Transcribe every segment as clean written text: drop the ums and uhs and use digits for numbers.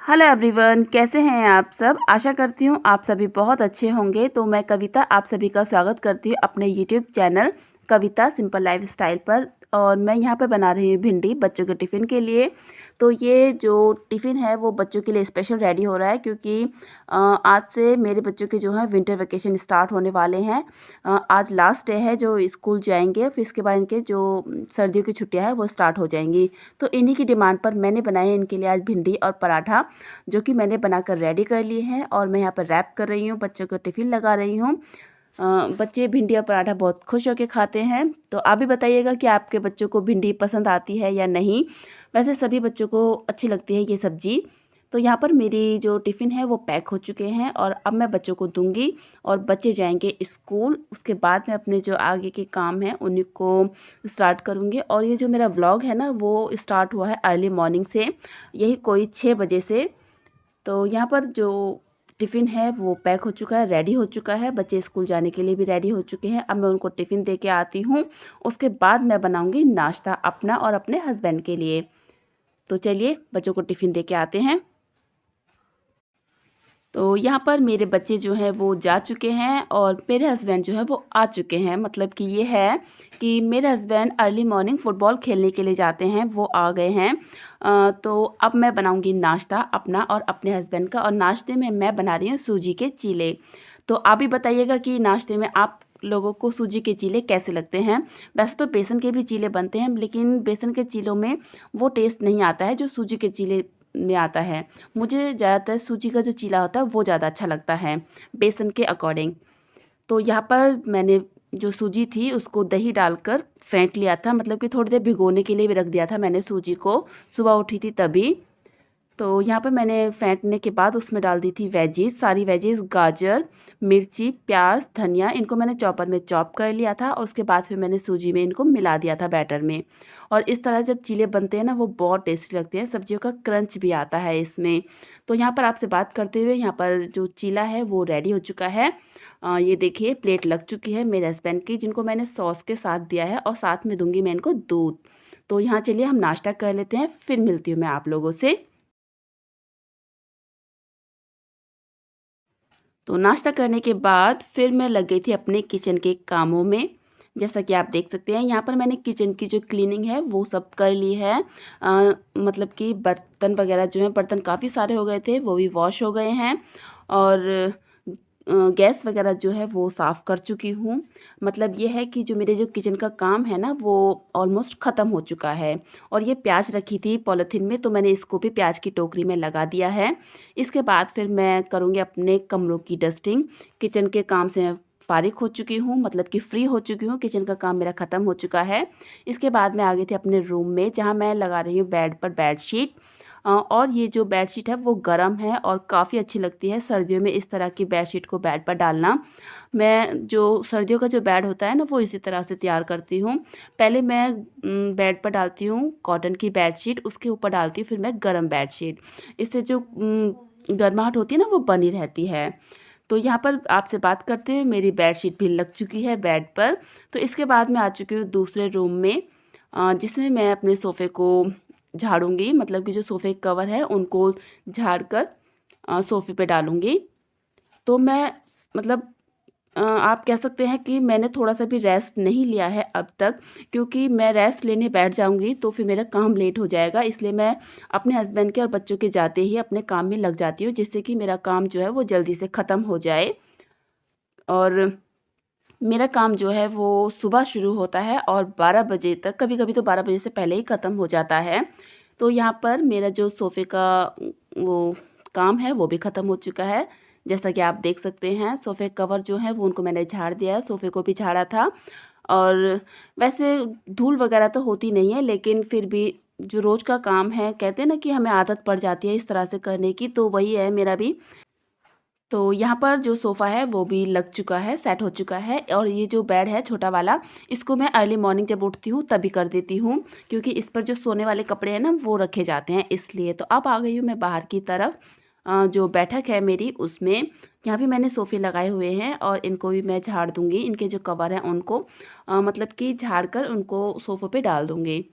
Hello everyone, कैसे हैं आप सब। आशा करती हूँ आप सभी बहुत अच्छे होंगे। तो मैं कविता आप सभी का स्वागत करती हूँ अपने यूट्यूब चैनल कविता सिंपल लाइफ स्टाइल पर। और मैं यहाँ पे बना रही हूँ भिंडी बच्चों के टिफ़िन के लिए। तो ये जो टिफ़िन है वो बच्चों के लिए स्पेशल रेडी हो रहा है, क्योंकि आज से मेरे बच्चों के जो है विंटर वेकेशन स्टार्ट होने वाले हैं। आज लास्ट डे है जो स्कूल जाएंगे, फिर इसके बाद इनके जो सर्दियों की छुट्टियाँ हैं वो स्टार्ट हो जाएंगी। तो इन्हीं की डिमांड पर मैंने बनाए इनके लिए आज भिंडी और पराठा, जो कि मैंने बनाकर रेडी कर लिए हैं। और मैं यहाँ पर रैप कर रही हूँ, बच्चों को टिफ़िन लगा रही हूँ। बच्चे भिंडी और पराठा बहुत खुश होकर खाते हैं। तो आप भी बताइएगा कि आपके बच्चों को भिंडी पसंद आती है या नहीं। वैसे सभी बच्चों को अच्छी लगती है ये सब्ज़ी। तो यहाँ पर मेरी जो टिफ़िन है वो पैक हो चुके हैं और अब मैं बच्चों को दूंगी और बच्चे जाएंगे स्कूल। उसके बाद मैं अपने जो आगे के काम हैं उन्हीं को स्टार्ट करूँगी। और ये जो मेरा व्लॉग है ना वो स्टार्ट हुआ है अर्ली मॉर्निंग से, यही कोई 6 बजे से। तो यहाँ पर जो टिफ़िन है वो पैक हो चुका है, रेडी हो चुका है। बच्चे स्कूल जाने के लिए भी रेडी हो चुके हैं। अब मैं उनको टिफ़िन दे के आती हूँ। उसके बाद मैं बनाऊँगी नाश्ता अपना और अपने हस्बैंड के लिए। तो चलिए बच्चों को टिफ़िन दे के आते हैं। तो यहाँ पर मेरे बच्चे जो हैं वो जा चुके हैं और मेरे हस्बैंड जो है वो आ चुके हैं। मतलब कि ये है कि मेरे हस्बैंड अर्ली मॉर्निंग फ़ुटबॉल खेलने के लिए जाते हैं, वो आ गए हैं। तो अब मैं बनाऊंगी नाश्ता अपना और अपने हस्बैंड का। और नाश्ते में मैं बना रही हूँ सूजी के चीले। तो आप भी बताइएगा कि नाश्ते में आप लोगों को सूजी के चीले कैसे लगते हैं। वैसे तो बेसन के भी चीले बनते हैं, लेकिन बेसन के चीलों में वो टेस्ट नहीं आता है जो सूजी के चीले में आता है। मुझे ज़्यादातर सूजी का जो चीला होता है वो ज़्यादा अच्छा लगता है बेसन के अकॉर्डिंग। तो यहाँ पर मैंने जो सूजी थी उसको दही डालकर फेंट लिया था, मतलब कि थोड़ी देर भिगोने के लिए भी रख दिया था मैंने सूजी को, सुबह उठी थी तभी। तो यहाँ पर मैंने फेंटने के बाद उसमें डाल दी थी वेजीज, सारी वेजीज, गाजर, मिर्ची, प्याज, धनिया, इनको मैंने चॉपर में चॉप कर लिया था। और उसके बाद फिर मैंने सूजी में इनको मिला दिया था बैटर में। और इस तरह जब चीले बनते हैं ना वो बहुत टेस्टी लगते हैं, सब्जियों का क्रंच भी आता है इसमें। तो यहाँ पर आपसे बात करते हुए यहाँ पर जो चीला है वो रेडी हो चुका है। ये देखिए प्लेट लग चुकी है मेरे हस्बैंड की, जिनको मैंने सॉस के साथ दिया है और साथ में दूंगी मैं इनको दूध। तो यहाँ चलिए हम नाश्ता कर लेते हैं, फिर मिलती हूँ मैं आप लोगों से। तो नाश्ता करने के बाद फिर मैं लग गई थी अपने किचन के कामों में। जैसा कि आप देख सकते हैं यहाँ पर मैंने किचन की जो क्लीनिंग है वो सब कर ली है। मतलब कि बर्तन वगैरह जो हैं, बर्तन काफ़ी सारे हो गए थे वो भी वॉश हो गए हैं। और गैस वगैरह जो है वो साफ़ कर चुकी हूँ। मतलब ये है कि जो मेरे जो किचन का काम है ना वो ऑलमोस्ट ख़त्म हो चुका है। और ये प्याज रखी थी पॉलीथीन में, तो मैंने इसको भी प्याज की टोकरी में लगा दिया है। इसके बाद फिर मैं करूँगी अपने कमरों की डस्टिंग। किचन के काम से मैं फ़ारिग हो चुकी हूँ, मतलब कि फ़्री हो चुकी हूँ, किचन का काम मेरा ख़त्म हो चुका है। इसके बाद मैं आ गई थी अपने रूम में, जहाँ मैं लगा रही हूँ बेड पर बेडशीट। और ये जो बेडशीट है वो गर्म है और काफ़ी अच्छी लगती है सर्दियों में इस तरह की बेडशीट को बेड पर डालना। मैं जो सर्दियों का जो बेड होता है ना वो इसी तरह से तैयार करती हूँ। पहले मैं बेड पर डालती हूँ कॉटन की बेडशीट, उसके ऊपर डालती हूँ फिर मैं गर्म बेडशीट। इससे जो गर्माहट होती है ना वो बनी रहती है। तो यहाँ पर आपसे बात करते हुए मेरी बेडशीट भी लग चुकी है बेड पर। तो इसके बाद मैं आ चुकी हूँ दूसरे रूम में, जिसमें मैं अपने सोफ़े को झाड़ूंगी। मतलब कि जो सोफ़े कवर है उनको झाड़ कर सोफ़े पे डालूंगी। तो मैं मतलब आप कह सकते हैं कि मैंने थोड़ा-सा भी रेस्ट नहीं लिया है अब तक, क्योंकि मैं रेस्ट लेने बैठ जाऊँगी तो फिर मेरा काम लेट हो जाएगा। इसलिए मैं अपने हस्बैंड के और बच्चों के जाते ही अपने काम में लग जाती हूँ, जिससे कि मेरा काम जो है वो जल्दी से ख़त्म हो जाए। और मेरा काम जो है वो सुबह शुरू होता है और 12 बजे तक, कभी-कभी तो 12 बजे से पहले ही ख़त्म हो जाता है। तो यहाँ पर मेरा जो सोफ़े का वो काम है वो भी ख़त्म हो चुका है। जैसा कि आप देख सकते हैं सोफ़े कवर जो हैं वो उनको मैंने झाड़ दिया है, सोफ़े को भी झाड़ा था। और वैसे धूल वग़ैरह तो होती नहीं है, लेकिन फिर भी जो रोज़ का काम है, कहते हैं ना कि हमें आदत पड़ जाती है इस तरह से करने की, तो वही है मेरा भी। तो यहाँ पर जो सोफ़ा है वो भी लग चुका है, सेट हो चुका है। और ये जो बेड है छोटा वाला, इसको मैं अर्ली मॉर्निंग जब उठती हूँ तभी कर देती हूँ, क्योंकि इस पर जो सोने वाले कपड़े हैं ना वो रखे जाते हैं इसलिए। तो अब आ गई हूँ मैं बाहर की तरफ, जो बैठक है मेरी उसमें। यहाँ भी मैंने सोफ़े लगाए हुए हैं और इनको भी मैं झाड़ दूँगी। इनके जो कवर हैं उनको मतलब कि झाड़ कर उनको सोफ़ों पे डाल दूँगी।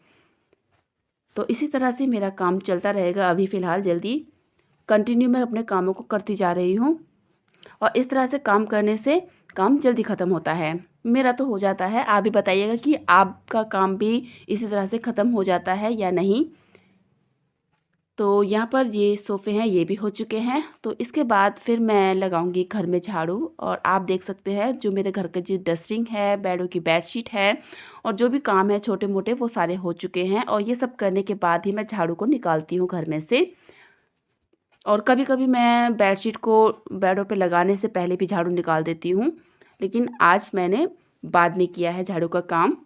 तो इसी तरह से मेरा काम चलता रहेगा अभी फ़िलहाल जल्दी। कंटिन्यू मैं अपने कामों को करती जा रही हूँ और इस तरह से काम करने से काम जल्दी ख़त्म होता है। मेरा तो हो जाता है, आप भी बताइएगा कि आपका काम भी इसी तरह से ख़त्म हो जाता है या नहीं। तो यहाँ पर ये सोफ़े हैं, ये भी हो चुके हैं। तो इसके बाद फिर मैं लगाऊंगी घर में झाड़ू और आप देख सकते हैं जो मेरे घर का जो डस्टिंग है, बेडों की बेडशीट है और जो भी काम है छोटे मोटे वो सारे हो चुके हैं। और ये सब करने के बाद ही मैं झाड़ू को निकालती हूँ घर में से। और कभी-कभी मैं बेडशीट को बेडों पे लगाने से पहले भी झाड़ू निकाल देती हूँ, लेकिन आज मैंने बाद में किया है झाड़ू का काम।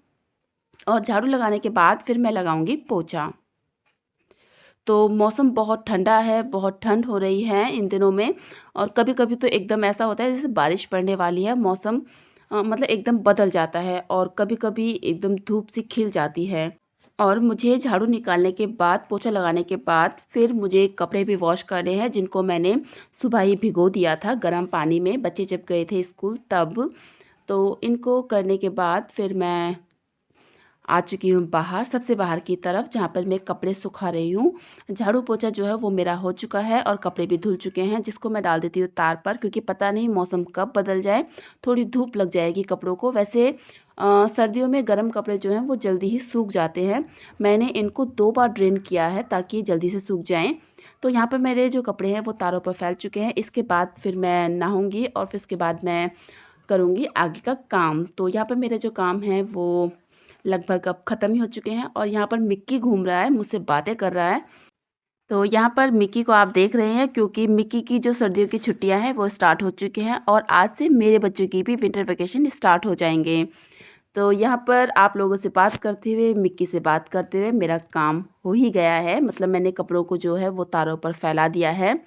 और झाड़ू लगाने के बाद फिर मैं लगाऊंगी पोछा। तो मौसम बहुत ठंडा है, बहुत ठंड हो रही है इन दिनों में और कभी-कभी तो एकदम ऐसा होता है जैसे बारिश पड़ने वाली है, मौसम मतलब एकदम बदल जाता है और कभी-कभी एकदम धूप सी खिल जाती है। और मुझे झाड़ू निकालने के बाद, पोछा लगाने के बाद फिर मुझे कपड़े भी वॉश करने हैं जिनको मैंने सुबह ही भिगो दिया था गर्म पानी में, बच्चे जब गए थे स्कूल तब। तो इनको करने के बाद फिर मैं आ चुकी हूँ बाहर, सबसे बाहर की तरफ जहाँ पर मैं कपड़े सुखा रही हूँ। झाड़ू पोछा जो है वो मेरा हो चुका है और कपड़े भी धुल चुके हैं, जिसको मैं डाल देती हूँ तार पर, क्योंकि पता नहीं मौसम कब बदल जाए, थोड़ी धूप लग जाएगी कपड़ों को। वैसे सर्दियों में गर्म कपड़े जो हैं वो जल्दी ही सूख जाते हैं। मैंने इनको 2 बार ड्रेन किया है ताकि जल्दी से सूख जाएँ। तो यहाँ पर मेरे जो कपड़े हैं वो तारों पर फैल चुके हैं। इसके बाद फिर मैं नहाऊँगी और फिर इसके बाद मैं करूँगी आगे का काम। तो यहाँ पर मेरे जो काम हैं वो लगभग अब ख़त्म ही हो चुके हैं और यहाँ पर मिक्की घूम रहा है, मुझसे बातें कर रहा है। तो यहाँ पर मिक्की को आप देख रहे हैं क्योंकि मिक्की की जो सर्दियों की छुट्टियाँ हैं वो स्टार्ट हो चुकी हैं और आज से मेरे बच्चों की भी विंटर वैकेशन स्टार्ट हो जाएंगे। तो यहाँ पर आप लोगों से बात करते हुए, मिक्की से बात करते हुए मेरा काम हो ही गया है। मतलब मैंने कपड़ों को जो है वो तारों पर फैला दिया है,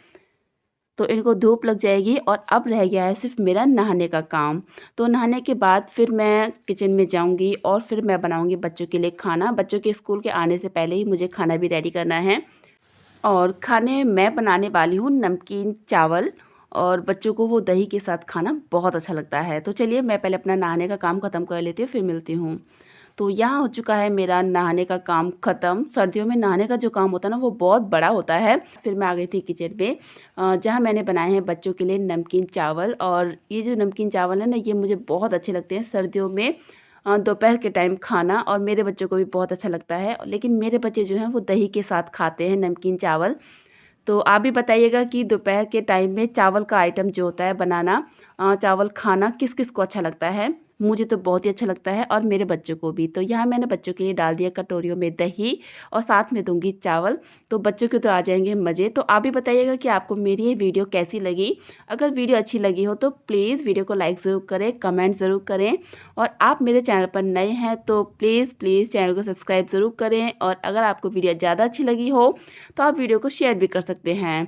तो इनको धूप लग जाएगी और अब रह गया है सिर्फ मेरा नहाने का काम। तो नहाने के बाद फिर मैं किचन में जाऊंगी और फिर मैं बनाऊंगी बच्चों के लिए खाना। बच्चों के स्कूल के आने से पहले ही मुझे खाना भी रेडी करना है और खाने मैं बनाने वाली हूँ नमकीन चावल और बच्चों को वो दही के साथ खाना बहुत अच्छा लगता है। तो चलिए मैं पहले अपना नहाने का काम ख़त्म कर लेती हूँ, फिर मिलती हूँ। तो यहाँ हो चुका है मेरा नहाने का काम ख़त्म। सर्दियों में नहाने का जो काम होता है ना वो बहुत बड़ा होता है। फिर मैं आ गई थी किचन में जहाँ मैंने बनाए हैं बच्चों के लिए नमकीन चावल। और ये जो नमकीन चावल है ना ये मुझे बहुत अच्छे लगते हैं सर्दियों में दोपहर के टाइम खाना, और मेरे बच्चों को भी बहुत अच्छा लगता है। लेकिन मेरे बच्चे जो हैं वो दही के साथ खाते हैं नमकीन चावल। तो आप भी बताइएगा कि दोपहर के टाइम में चावल का आइटम जो होता है बनाना, चावल खाना किस किस को अच्छा लगता है। मुझे तो बहुत ही अच्छा लगता है और मेरे बच्चों को भी। तो यहाँ मैंने बच्चों के लिए डाल दिया कटोरियों में दही और साथ में दूंगी चावल, तो बच्चों के तो आ जाएंगे मज़े। तो आप भी बताइएगा कि आपको मेरी ये वीडियो कैसी लगी। अगर वीडियो अच्छी लगी हो तो प्लीज़ वीडियो को लाइक ज़रूर करें, कमेंट ज़रूर करें। और आप मेरे चैनल पर नए हैं तो प्लीज़ चैनल को सब्सक्राइब ज़रूर करें। और अगर आपको वीडियो ज़्यादा अच्छी लगी हो तो आप वीडियो को शेयर भी कर सकते हैं,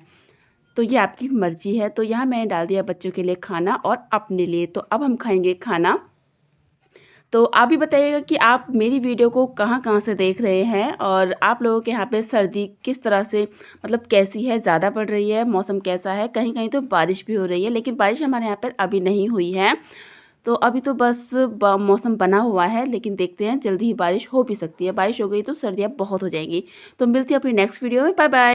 तो ये आपकी मर्ज़ी है। तो यहाँ मैंने डाल दिया बच्चों के लिए खाना और अपने लिए। तो अब हम खाएंगे खाना। तो आप भी बताइएगा कि आप मेरी वीडियो को कहाँ-कहाँ से देख रहे हैं और आप लोगों के यहाँ पे सर्दी किस तरह से, मतलब कैसी है, ज़्यादा पड़ रही है, मौसम कैसा है। कहीं-कहीं तो बारिश भी हो रही है, लेकिन बारिश हमारे यहाँ पर अभी नहीं हुई है। तो अभी तो बस मौसम बना हुआ है, लेकिन देखते हैं जल्दी ही बारिश हो भी सकती है। बारिश हो गई तो सर्दियाँ बहुत हो जाएंगी। तो मिलती हैं अपनी नेक्स्ट वीडियो में। Bye bye.